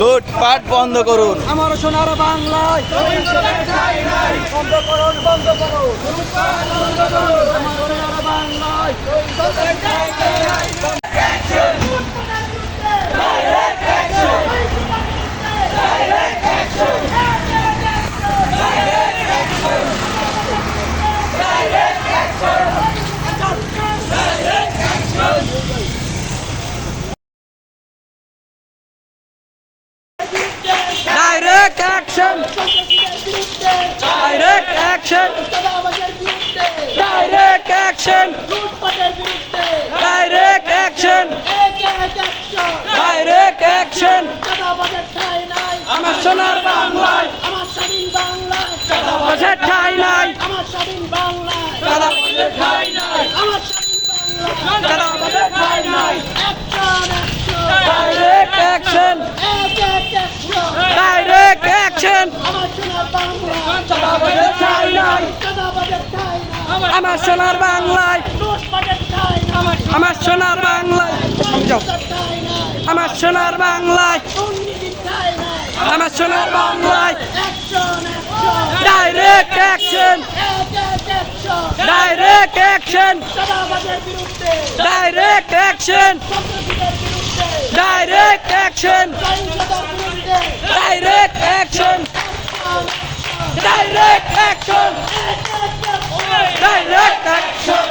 লুটপাট বন্ধ করুন। আমার সোনার বাংলায় বন্ধ করুন, বন্ধ করুন। আমার সোনার বাংলায় Direct action! Direct action! Direct action! Direct action! Direct action! আমার সোনার বাংলায় চাঁদাবাজের ঠাঁই নাই, চাঁদাবাজের ঠাঁই নাই, চাঁদাবাজের ঠাঁই নাই। Direct action! Direct action! চাঁদাবাজের ঠাঁই নাই, আমার সোনার বাংলায়, আমার সোনার বাংলায়, আমার সোনার বাংলায়, আমার সোনার বাংলায়। Direct action! Direct action! Direct action! Direct action! Direct action! Direct action! Direct action!